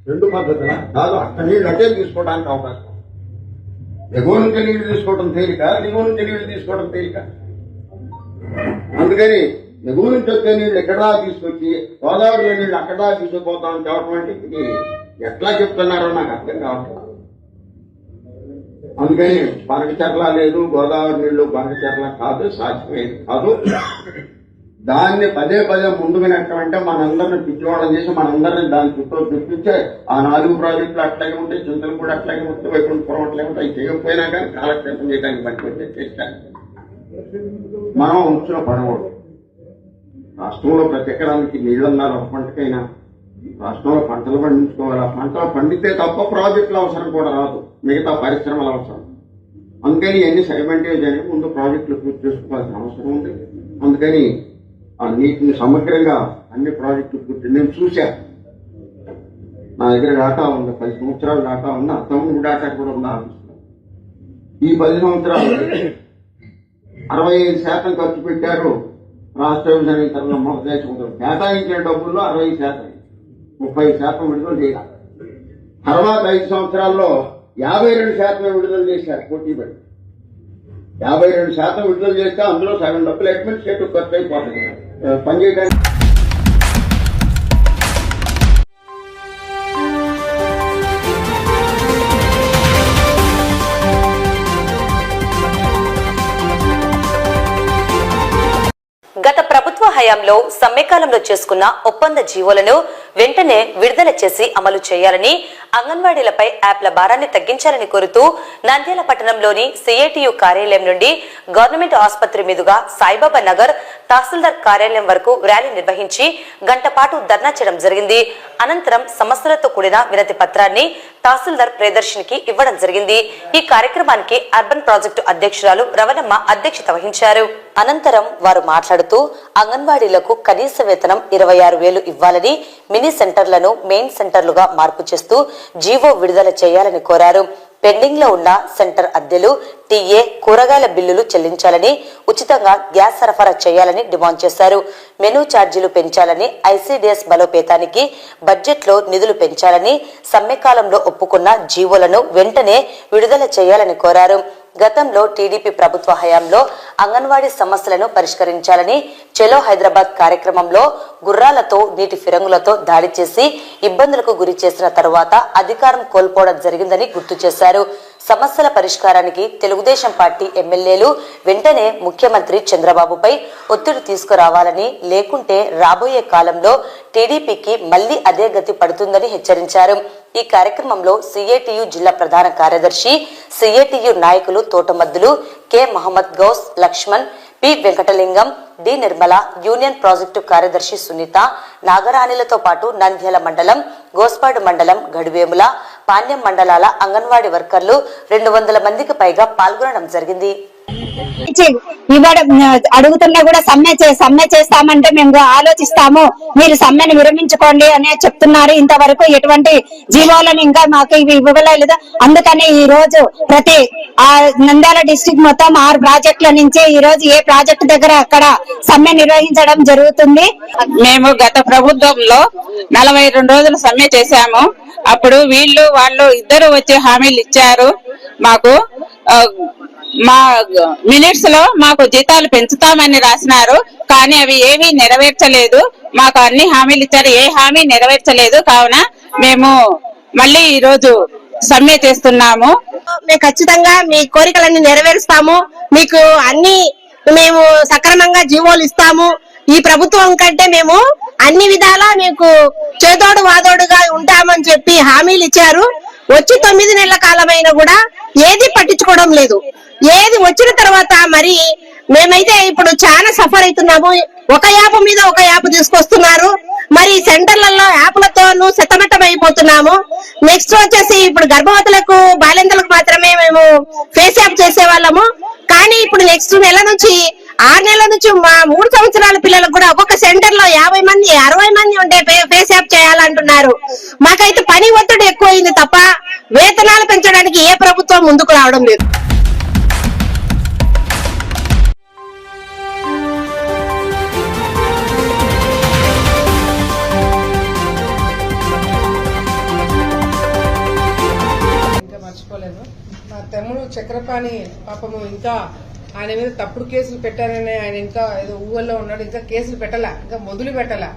రెండు పద్ధతుల కాదు, అక్కడ నీళ్ళు అటే తీసుకోవడానికి అవకాశం. ఎగువ నుంచి నీళ్లు తీసుకోవడం తేలిక, దిగువ నుంచి నీళ్లు తీసుకోవడం తేలిక. అందుకని ఎగువ నుంచి వచ్చే నీళ్లు ఎక్కడా తీసుకొచ్చి గోదావరిలో నీళ్లు అక్కడా తీసుకుపోతామని చెప్పడం అంటే ఇది ఎట్లా చెప్తున్నారో నాకు అర్థం కావట్లేదు. అందుకని బనకచెర్ల లేదు, గోదావరి నీళ్లు బనకచెర్ల కాదు, సాధ్యమేది కాదు. దాన్ని పదే పదే ముందుకు నెట్టమంటే మనందరిని పిచ్చివాడని చేసి మనందరినీ దాని చుట్టూ చూపించే ఆ 4 ప్రాజెక్టులు అట్లాగే ఉంటాయి, చింతలు కూడా అట్లాగే ఉంటాయి, వైకుంఠపురం అట్లాగే ఉంటాయి. అవి చేయకపోయినా కానీ కాలక్షేపం చేయడానికి పనికొచ్చే చేస్తాను. మనం ఉంచిన పడకూడదు. రాష్ట్రంలో ప్రతి ఎకరానికి నీళ్ళన్నారు, ఒక పంటకైనా రాష్ట్రంలో పంటలు పండించుకోవాలి. ఆ పంటలు పండితే తప్ప ప్రాజెక్టుల అవసరం కూడా రాదు, మిగతా పరిశ్రమల అవసరం. అందుకని ఎన్ని సైమెంటేజ్ అని ముందు ప్రాజెక్టులు పూర్తి చేసుకోవాల్సిన అవసరం ఉంది. అందుకని ఆ నీటిని సమగ్రంగా అన్ని ప్రాజెక్టులు పూర్తి నేను చూశాను. నా దగ్గర డాటా ఉంది, 10 సంవత్సరాల డాటా ఉంది, అంతకుముందు డాటా కూడా ఉంది ఆఫీస్లో. ఈ 10 సంవత్సరాలు 65% ఖర్చు పెట్టారు. రాష్ట్ర విభజన తర్వాత దేశం కేటాయించిన డబ్బుల్లో 60%, 30% విడుదల చేయాలి. తర్వాత 5 సంవత్సరాల్లో 52% విడుదల చేశారు. పోటీ పడి 52% విడుదల చేస్తే అందులో సగం డబ్బులు అడ్మినిస్ట్రేటివ్ ఖర్చు అయిపోతుంది పనిచేయడానికి. గత ప్రభుత్వ హయాంలో సమ్మెకాలంలో చేసుకున్న ఒప్పంద జీవోలను వెంటనే విడుదల చేసి అమలు చేయాలని, అంగన్వాడీలపై యాప్ల భారాన్ని తగ్గించాలని కోరుతూ నంద్యాల పట్టణంలోని సిఐటియు కార్యాలయం నుండి గవర్నమెంట్ ఆసుపత్రి మీదుగా సాయిబాబా నగర్ తహసీల్దార్ కార్యాలయం వరకు ర్యాలీ నిర్వహించి గంట పాటు ధర్నా చేయడం జరిగింది. అనంతరం సమస్యలతో కూడిన వినతి పత్రాన్ని తహసీల్దార్ ప్రియదర్శినికి ఇవ్వడం జరిగింది. ఈ కార్యక్రమానికి అర్బన్ ప్రాజెక్టు అధ్యక్షురాలు రవణమ్మ అధ్యక్షత వహించారు. అనంతరం వారు మాట్లాడుతూ అంగన్వాడీలకు కనీస వేతనం 26,000 ఇవ్వాలని, మినీ సెంటర్లను మెయిన్ సెంటర్లుగా మార్పు చేస్తూ జీవో విడుదల చేయాలని కోరారు. పెండింగ్ లో ఉన్న సెంటర్ అద్దెలు, టీఏ, కూరగాయల బిల్లులు చెల్లించాలని, ఉచితంగా గ్యాస్ సరఫరా చేయాలని డిమాండ్ చేశారు. మెనూ ఛార్జీలు పెంచాలని, ఐసీడీఎస్ బలోపేతానికి బడ్జెట్ లో నిధులు పెంచాలని, సమ్మెకాలంలో ఒప్పుకున్న జీవోలను వెంటనే విడుదల చేయాలని కోరారు. గతంలో టీడీపీ ప్రభుత్వ హయాంలో అంగన్వాడీ సమస్యలను పరిష్కరించాలని చెలో హైదరాబాద్ కార్యక్రమంలో గుర్రాలతో, నీటి ఫిరంగులతో దాడి చేసి ఇబ్బందులకు గురి చేసిన తరువాత అధికారం కోల్పోవడం జరిగిందని గుర్తు చేశారు. సమస్యల పరిష్కారానికి తెలుగుదేశం పార్టీ ఎమ్మెల్యేలు వెంటనే ముఖ్యమంత్రి చంద్రబాబుపై ఒత్తిడి తీసుకురావాలని, లేకుంటే రాబోయే కాలంలో టీడీపీకి మళ్లీ అదే గతి పడుతుందని హెచ్చరించారు. ఈ కార్యక్రమంలో సిఐటియు జిల్లా ప్రధాన కార్యదర్శి, సిఐటియు నాయకులు తోటమద్దులు, K Mohammed Ghouse, Laxman, P Venkatalingam, D Nirmala, union project కార్యదర్శి సునీత, నాగరాణిలతో పాటు నంద్యాల మండలం, గోస్పాడు మండలం, గడివేముల, పాణ్యం మండలాల అంగన్వాడీ వర్కర్లు 200 మందికి పైగా పాల్గొనడం జరిగింది. ఇవ్వడం అడుగుతున్నా కూడా సమ్మె చేస్తామంటే మేము ఆలోచిస్తాము, మీరు సమ్మెను విరమించుకోండి అనే చెప్తున్నారు. ఇంతవరకు ఎటువంటి జీవోలను ఇంకా మాకు ఇవి ఇవ్వలేదు. అందుకని ఈ రోజు ప్రతి నంద్యాల డిస్ట్రిక్ట్ మొత్తం 6 ప్రాజెక్టుల నుంచి ఈ రోజు ఏ ప్రాజెక్టు దగ్గర అక్కడ సమ్మె నిర్వహించడం జరుగుతుంది. మేము గత ప్రభుత్వంలో 42 రోజులు సమ్మె చేశాము. అప్పుడు వాళ్ళు ఇద్దరు వచ్చి హామీలు ఇచ్చారు. మాకు మా మినిట్స్ లో మాకు జీతాలు పెంచుతామని రాసినారు, కానీ అవి ఏమీ నెరవేర్చలేదు. మాకు అన్ని హామీలు ఇచ్చారు, ఏ హామీ నెరవేర్చలేదు. కావున మేము మళ్ళీ ఈ రోజు సమ్మె చేస్తున్నాము. మేము ఖచ్చితంగా మీ కోరికలన్నీ నెరవేరుస్తాము, మీకు అన్ని మేము సక్రమంగా జీవోలు ఇస్తాము. ఈ ప్రభుత్వం కంటే మేము అన్ని విధాలా మీకు చేదోడు వాదోడుగా ఉంటామని చెప్పి హామీలు ఇచ్చారు. వచ్చి 9 నెలల కాలమైన కూడా ఏది పట్టించుకోవడం లేదు. ఏది వచ్చిన తర్వాత మరి మేమైతే ఇప్పుడు చాలా సఫర్ అవుతున్నాము. ఒక యాప్ మీద ఒక యాప్ తీసుకొస్తున్నారు. మరి సెంటర్లలో యాప్లతోనూ సతమతం అయిపోతున్నాము. నెక్స్ట్ వచ్చేసి ఇప్పుడు గర్భవతులకు బాలింతలకు మాత్రమే మేము ఫేస్ యాప్ చేసే వాళ్ళము. కానీ ఇప్పుడు నెక్స్ట్ నెల నుంచి 6 నెలల నుంచి మా 3 సంవత్సరాల పిల్లలకు కూడా ఒక్కొక్క సెంటర్ లో 50 మంది 60 మంది ఉంటే ఫేస్ యాప్ చేయాలంటున్నారు. మాకైతే పని ఒత్తిడి ఎక్కువైంది తప్ప వేతనాలు పెంచడానికి ఏ ప్రభుత్వం ముందుకు రావడం లేదు. మర్చిపోలేదు. నా తమ్ముడు చక్రపాణి పాపము ఇంకా ఆయన మీద తప్పుడు కేసులు పెట్టారని ఆయన ఇంకా ఏదో ఊళ్ళో ఉన్నాడు. ఇంకా కేసులు పెట్టలా, ఇంకా మొదలు పెట్టలా.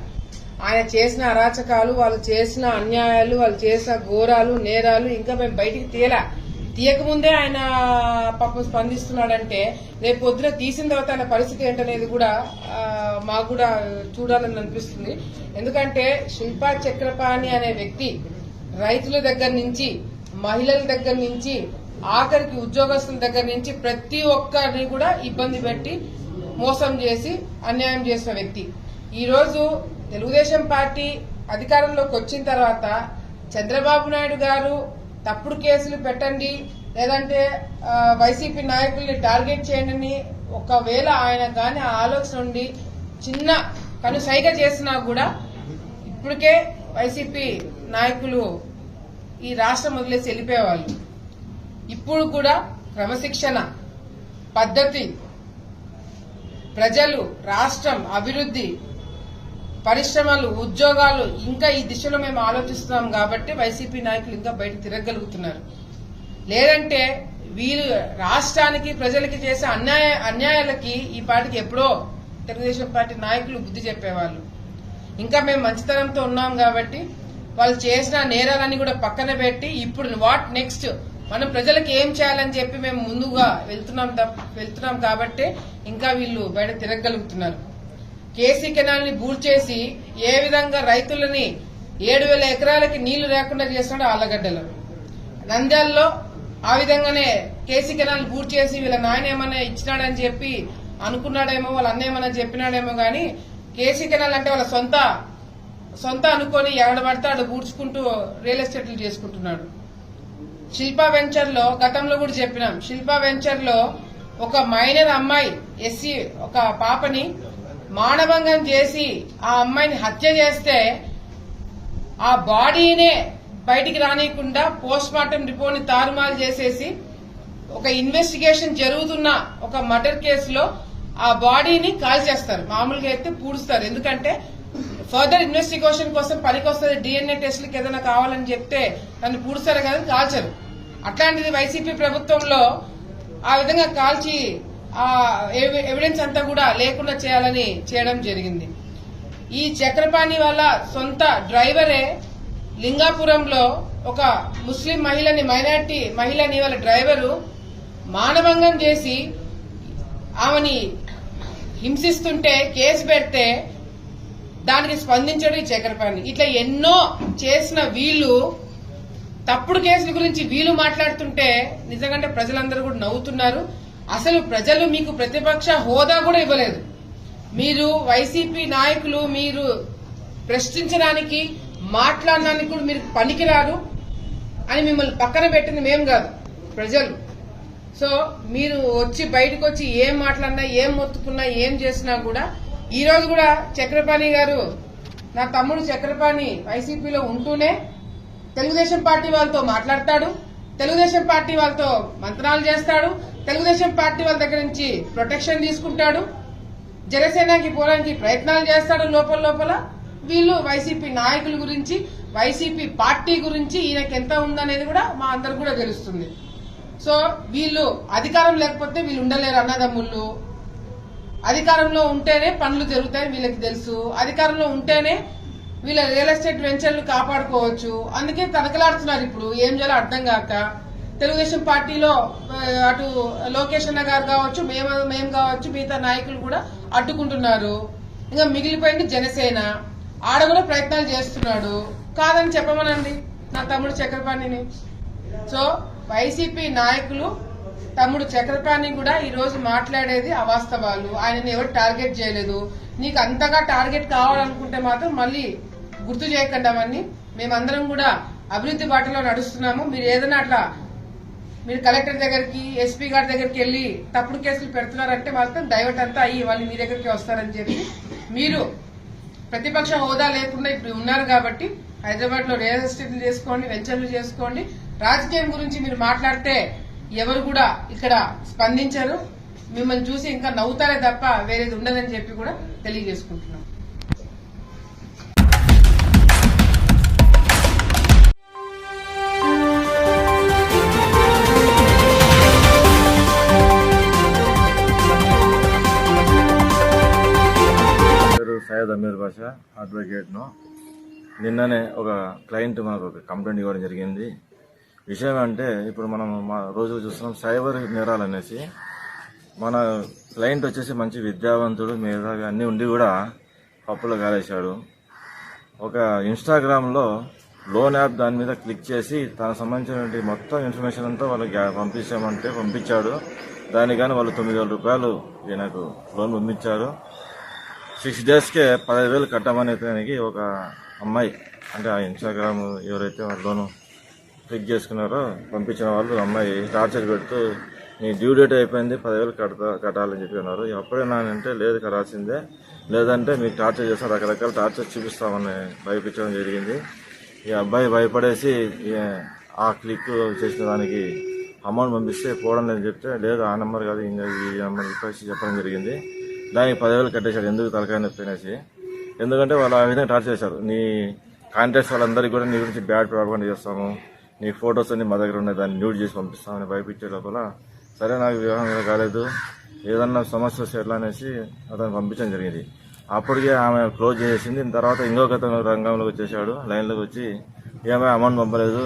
ఆయన చేసిన అరాచకాలు, వాళ్ళు చేసిన అన్యాయాలు, వాళ్ళు చేసిన ఘోరాలు నేరాలు ఇంకా మేము బయటికి తీయకముందే ఆయన పాపం స్పందిస్తున్నాడంటే రేపు పొద్దున తీసిన తర్వాత ఆయన పరిస్థితి ఏంటనేది కూడా మాకు కూడా చూడాలని అనిపిస్తుంది. ఎందుకంటే శిల్పా చక్రపాణి అనే వ్యక్తి రైతుల దగ్గర నుంచి, మహిళల దగ్గర నుంచి, ఆఖరికి ఉద్యోగస్తుల దగ్గర నుంచి ప్రతి ఒక్కరిని కూడా ఇబ్బంది పెట్టి మోసం చేసి అన్యాయం చేసిన వ్యక్తి. ఈ రోజు తెలుగుదేశం పార్టీ అధికారంలోకి వచ్చిన తర్వాత చంద్రబాబు నాయుడు గారు తప్పుడు కేసులు పెట్టండి, లేదంటే వైసీపీ నాయకుల్ని టార్గెట్ చేయండి, ఒకవేళ ఆయన కానీ ఆ ఆలోచన ఉండి చిన్న కనుసైగ చేసినా కూడా ఇప్పటికే వైసీపీ నాయకులు ఈ రాష్ట్రం వదిలేసి వెళ్ళిపోయేవాళ్ళు. ఇప్పుడు కూడా క్రమశిక్షణ, పద్ధతి, ప్రజలు, రాష్ట్రం అభివృద్ధి, పరిశ్రమలు, ఉద్యోగాలు ఇంకా ఈ దిశలో మేము ఆలోచిస్తున్నాం కాబట్టి వైసీపీ నాయకులు ఇంకా బయట తిరగలుగుతున్నారు. లేదంటే వీళ్ళు రాష్ట్రానికి ప్రజలకి చేసే అన్యాయాలకి ఈ పార్టీకి ఎప్పుడో తెలుగుదేశం పార్టీ నాయకులు బుద్ధి చెప్పేవాళ్ళు. ఇంకా మేము మంచితనంతో ఉన్నాం కాబట్టి వాళ్ళు చేసిన నేరాలన్నీ కూడా పక్కన పెట్టి ఇప్పుడు వాట్ నెక్స్ట్ మనం ప్రజలకు ఏం చేయాలని చెప్పి మేము ముందుగా వెళ్తున్నాం కాబట్టి ఇంకా వీళ్ళు బయట తిరగలుగుతున్నారు. కేసీ కెనాల్ ని బూట్ చేసి ఏ విధంగా రైతులని 7,000 ఎకరాలకి నీళ్లు లేకుండా చేస్తున్నాడు ఆళ్లగడ్డలో. నంద్యాలలో ఆ విధంగానే కేసీ కెనాల్ బూట్ చేసి వీళ్ళ నాయన ఏమన్నా ఇచ్చినాడని చెప్పి అనుకున్నాడేమో, వాళ్ళ అన్న ఏమన్నా చెప్పినాడేమో గాని కేసీ కెనాల్ అంటే వాళ్ళ సొంత అనుకొని ఎగడబడితే ఆడు బూడ్చుకుంటూ రియల్ ఎస్టేట్లు చేసుకుంటున్నాడు. శిల్పా వెంచర్ లో గతంలో కూడా చెప్పినాం, శిల్పా వెంచర్ లో ఒక మైనర్ అమ్మాయి ఎస్సీ ఒక పాపని మానభంగం చేసి ఆ అమ్మాయిని హత్య చేస్తే ఆ బాడీనే బయటికి రానియకుండా పోస్ట్ మార్టం రిపోర్ట్ ని తారుమారు చేసేసి ఒక ఇన్వెస్టిగేషన్ జరుగుతున్న ఒక మర్డర్ కేసులో ఆ బాడీని కాల్చేస్తారు. మామూలుగా అయితే పూడుస్తారు, ఎందుకంటే ఫర్దర్ ఇన్వెస్టిగేషన్ కోసం పనికొస్తుంది, డిఎన్ఏ టెస్టులకు ఏదైనా కావాలని చెప్తే దాన్ని పూడుస్తారు కదా, కాల్చరు. అట్లాంటిది వైసీపీ ప్రభుత్వంలో ఆ విధంగా కాల్చి ఆ ఎవిడెన్స్ అంతా కూడా లేకుండా చేయాలని చేయడం జరిగింది. ఈ చక్రపాణి వాళ్ళ సొంత డ్రైవరే లింగాపురంలో ఒక ముస్లిం మైనార్టీ మహిళని వాళ్ళ డ్రైవరు మానభంగం చేసి ఆమెని హింసిస్తుంటే కేసు పెడితే దానికి స్పందించడం ఈ చక్రపాణి. ఇట్లా ఎన్నో చేసిన వీళ్ళు తప్పుడు కేసుల గురించి వీళ్ళు మాట్లాడుతుంటే నిజంగా ప్రజలందరూ కూడా నవ్వుతున్నారు. అసలు ప్రజలు మీకు ప్రతిపక్ష హోదా కూడా ఇవ్వలేదు. మీరు వైసీపీ నాయకులు మీరు ప్రశ్నించడానికి మాట్లాడడానికి కూడా మీరు పనికిరారు అని మిమ్మల్ని పక్కన పెట్టింది మేము కాదు, ప్రజలు. సో మీరు వచ్చి బయటకు వచ్చి ఏం మాట్లాడినా ఏం మొత్తుకున్నా ఏం చేసినా కూడా ఈ రోజు కూడా చక్రపాణి గారు, నా తమ్ముడు చక్రపాణి వైసీపీలో ఉంటూనే తెలుగుదేశం పార్టీ వాళ్ళతో మాట్లాడతాడు, తెలుగుదేశం పార్టీ వాళ్ళతో మంత్రాలు చేస్తాడు, తెలుగుదేశం పార్టీ వాళ్ళ దగ్గర నుంచి ప్రొటెక్షన్ తీసుకుంటాడు, జనసేనకి పోవడానికి ప్రయత్నాలు చేస్తాడు లోపల. వీళ్ళు వైసీపీ నాయకుల గురించి, వైసీపీ పార్టీ గురించి ఈయనకి ఎంత ఉందనేది కూడా మా అందరికి కూడా తెలుస్తుంది. సో వీళ్ళు అధికారం లేకపోతే వీళ్ళు ఉండలేరు అన్నదమ్ముళ్ళు. అధికారంలో ఉంటేనే పనులు జరుగుతాయి వీళ్ళకి తెలుసు, అధికారంలో ఉంటేనే వీళ్ళ రియల్ ఎస్టేట్ వెంచర్లు కాపాడుకోవచ్చు. అందుకే తనకలాడుతున్నారు ఇప్పుడు, ఏం చేయాలో అర్థం కాక. తెలుగుదేశం పార్టీలో అటు లోకేష్ అన్న గారు కావచ్చు, మేము కావచ్చు, మిగతా నాయకులు కూడా అడ్డుకుంటున్నారు. ఇంకా మిగిలిపోయింది జనసేన. ఆడ కూడా ప్రయత్నాలు చేస్తున్నాడు. కాదని చెప్పమనండి నా తమ్ముడు చక్రపాణిని. సో వైసీపీ నాయకులు తమ్ముడు చక్రపాణి కూడా ఈ రోజు మాట్లాడేది అవాస్తవాలు. ఆయనని ఎవరు టార్గెట్ చేయలేదు. నీకు అంతగా టార్గెట్ కావాలనుకుంటే మాత్రం మళ్ళీ గుర్తు చేయకండి అవన్నీ. మేమందరం కూడా అభివృద్ధి బాటలో నడుస్తున్నాము. మీరు ఏదైనా అట్లా మీరు కలెక్టర్ దగ్గరికి ఎస్పీ గారి దగ్గరికి వెళ్ళి తప్పుడు కేసులు పెడుతున్నారంటే మాత్రం డైవర్ట్ అంతా అయ్యి వాళ్ళు మీ దగ్గరికి వస్తారని చెప్పి మీరు ప్రతిపక్ష హోదా లేకుండా ఇప్పుడు ఉన్నారు కాబట్టి హైదరాబాద్ లో రియల్ ఎస్టేట్లు చేసుకోండి, వెంచర్లు చేసుకోండి. రాజకీయం గురించి మీరు మాట్లాడితే ఎవరు కూడా ఇక్కడ స్పందించరు. మిమ్మల్ని చూసి ఇంకా నవ్వుతారే తప్ప వేరేది ఉండదని చెప్పి కూడా తెలియజేసుకుంటున్నాం. సయ్యద్ అమీర్ బాషా అడ్వకేట్ను. నిన్ననే ఒక క్లయింట్ మనకు ఒక కంప్లైంట్ ఇవ్వడం జరిగింది. విషయం అంటే ఇప్పుడు మనం రోజు చూస్తున్నాం సైబర్ నేరాలు అనేసి. మన క్లయింట్ వచ్చేసి మంచి విద్యావంతుడు, మేధావి అన్నీ ఉండి కూడా పప్పులో కాలేశాడు. ఒక ఇన్స్టాగ్రామ్లో లోన్ యాప్ దాని మీద క్లిక్ చేసి తనకు సంబంధించిన మొత్తం ఇన్ఫర్మేషన్ అంతా వాళ్ళకి పంపించామంటే పంపించాడు. దానికి కానీ వాళ్ళు 9,000 రూపాయలు ఈయనకు లోన్ పంపించారు. 6 డేస్కే 10,000 కట్టమని దానికి ఒక అమ్మాయి అంటే ఆ ఇన్స్టాగ్రామ్ ఎవరైతే లోను క్లిక్ చేసుకున్నారో పంపించిన వాళ్ళు అమ్మాయి టార్చర్ పెడుతూ నీ డ్యూ డేట్ అయిపోయింది 10,000 కట్టాలని చెప్పి అన్నారు. అప్పుడే నానంటే లేదు కట్టాల్సిందే, లేదంటే మీకు టార్చర్ చేస్తాం, రకరకాల టార్చర్ చూపిస్తామని భయపించడం జరిగింది. ఈ అబ్బాయి భయపడేసి ఆ క్లిక్ చేసిన దానికి అమౌంట్ పంపిస్తే పోవడం లేదని చెప్తే లేదు ఆ నెంబర్ కాదు ఇంకా ఈ నెంబర్ చెప్పేసి చెప్పడం జరిగింది. దానికి 10,000 కట్టేశాడు. ఎందుకు తలకాయ నొప్పి అనేసి. ఎందుకంటే వాళ్ళు ఆ విధంగా టార్చర్ చేశారు. నీ కాంటాక్ట్స్ వాళ్ళందరికీ కూడా నీ గురించి బ్యాడ్ ప్రాపగండా చేస్తాము, నీ ఫొటోస్ అన్ని మా దగ్గర ఉన్నాయి, దాన్ని న్యూడ్ చేసి పంపిస్తామని భయపించే లోపల సరే నాకు వివాహం కాలేదు, ఏదన్నా సమస్య వస్తే ఎట్లా అనేసి అతను పంపించడం జరిగింది. అప్పటికే ఆమె క్లోజ్ చేసేసింది. తర్వాత ఇంకొక అతను రంగంలోకి వచ్చేసాడు, లైన్లోకి వచ్చి ఏమై అమౌంట్ పంపలేదు,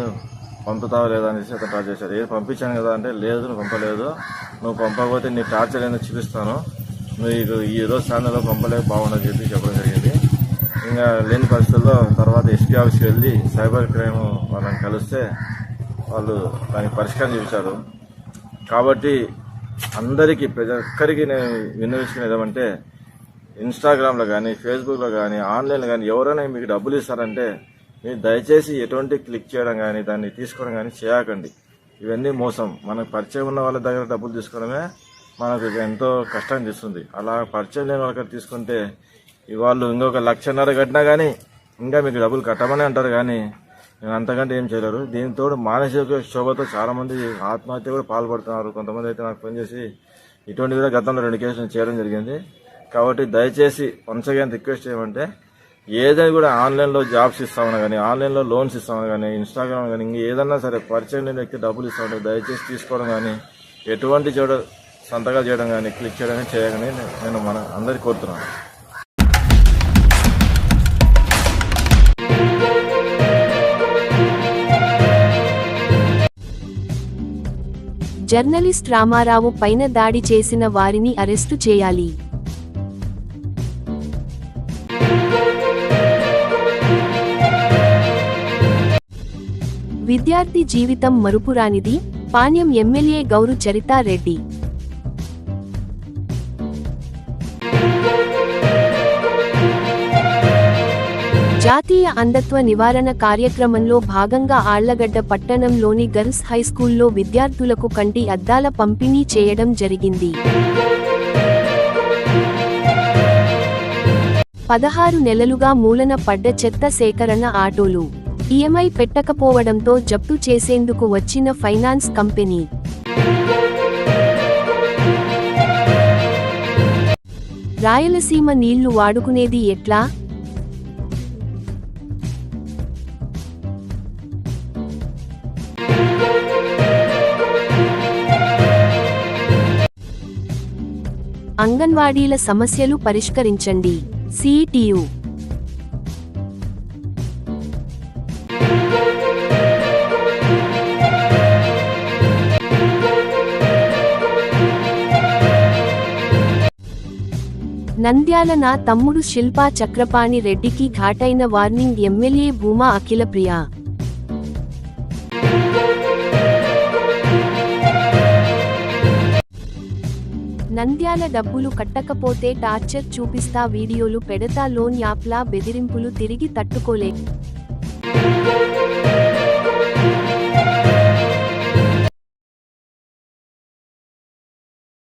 పంపుతావా లేదా అనేసి అతను టార్చర్ చేశాడు. ఏది పంపించాను కదా అంటే లేదు నువ్వు పంపలేదు, నువ్వు పంపకపోతే నీ టార్చర్ ఏదో చూపిస్తాను, నువ్వు ఈ రోజు సాయంత్రంలో పంపలేక బాగుండదు చెప్పి చెప్పడం జరిగింది. ఇంకా లేని పరిస్థితుల్లో తర్వాత ఎస్పీ ఆఫీస్కి వెళ్ళి సైబర్ క్రైమ్ వాళ్ళని కలిస్తే వాళ్ళు దానికి పరిష్కారం చూపించారు. కాబట్టి అందరికీ ప్రతి ఒక్కరికి నేను విన్నవించుకునేది ఏమంటే ఇన్స్టాగ్రామ్లో కానీ ఫేస్బుక్లో కానీ ఆన్లైన్లో కానీ ఎవరైనా మీకు డబ్బులు ఇస్తారంటే మీరు దయచేసి ఎటువంటి క్లిక్ చేయడం కానీ దాన్ని తీసుకోవడం కానీ చేయకండి. ఇవన్నీ మోసం. మనకు పరిచయం ఉన్న వాళ్ళ దగ్గర డబ్బులు తీసుకోవడమే మనకు ఎంతో కష్టం తీస్తుంది. అలా పరిచయం లేని వాళ్ళకి తీసుకుంటే వాళ్ళు ఇంకొక 1,00,000 కట్టినా కానీ ఇంకా మీకు డబ్బులు కట్టమని అంటారు కానీ అంతకంటే ఏం చేయలేరు. దీంతో మానసిక క్షోభతో చాలామంది ఆత్మహత్య కూడా పాల్పడుతున్నారు. కొంతమంది అయితే నాకు ఫోన్ చేసి ఇటువంటి కూడా గతంలో 2 కేసులు చేయడం జరిగింది. కాబట్టి దయచేసి వన్స్ అగైన్ రిక్వెస్ట్ చేయమంటే ఏదైనా కూడా ఆన్లైన్లో జాబ్స్ ఇస్తామని కానీ ఆన్లైన్లో లోన్స్ ఇస్తామని కానీ ఇన్స్టాగ్రామ్ కానీ ఇంకా ఏదన్నా సరే పరిచయం లేని వ్యక్తి డబ్బులు ఇస్తామంటే దయచేసి తీసుకోవడం కానీ ఎటువంటి చోట సంతకాలు చేయడం కానీ క్లిక్ చేయడం కానీ చేయగానే నేను మన అందరికీ కోరుతున్నాను. జర్నలిస్ట్ రామారావు పైన దాడి చేసిన వారిని అరెస్టు చేయాలి. విద్యార్థి జీవితం మరుపురానిది, పాణ్యం ఎమ్మెల్యే గౌరు చరితారెడ్డి. జాతీయ అంధత్వ నివారణ కార్యక్రమంలో భాగంగా ఆళ్లగడ్డ పట్టణంలోని గర్ల్స్ హైస్కూల్లో విద్యార్థులకు కంటి అద్దాల పంపిణీ చేయడం జరిగింది. 16 నెలలుగా మూలన పడ్డ చెత్త సేకరణ ఆటోలు ఈఎంఐ పెట్టకపోవడంతో జప్తు చేసేందుకు వచ్చిన ఫైనాన్స్ కంపెనీ. రాయలసీమ నీళ్లు వాడుకునేది ఎట్లా? అంగన్వాడీల సమస్యలు పరిష్కరించండి. సిఇటియు. నంద్యాల నా తమ్ముడు శిల్పా చక్రపాణి రెడ్డికి ఘాటైన వార్నింగ్ ఎమ్మెల్యే భూమా అఖిలప్రియ. నంద్యాల డబ్బులు కట్టకపోతే టార్చర్ చూపిస్తా వీడియోలు పెడతా లోన్ యాప్లా బెదిరింపులు తిరిగి తట్టుకోలే.